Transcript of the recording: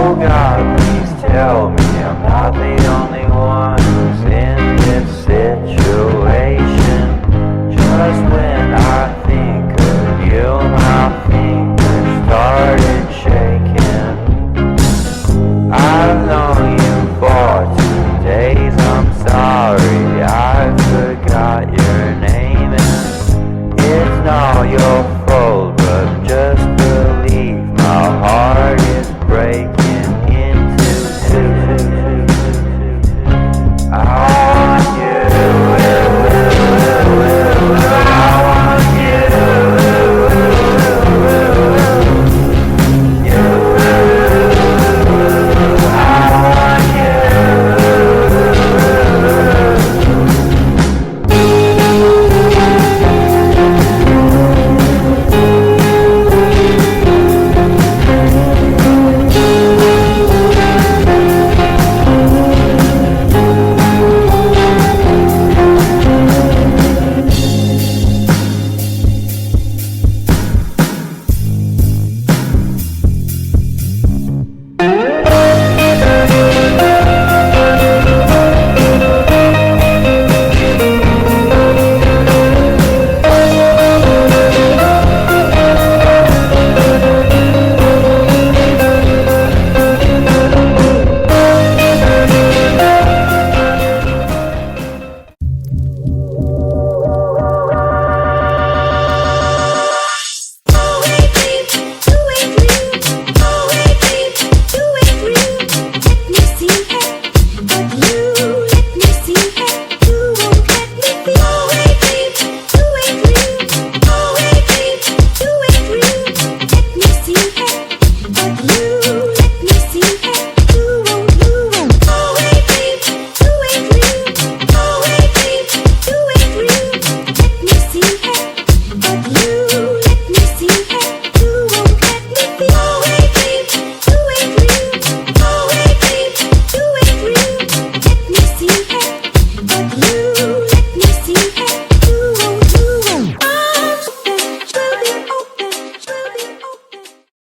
Oh God, please tell me I'm not the only one who's in this situation. Just when I think of you, my fingers started shaking. I've known you for 2 days, I'm sorry I forgot your name. And it's not your fault, but just believe my heart is breaking into two. I want you, I want But you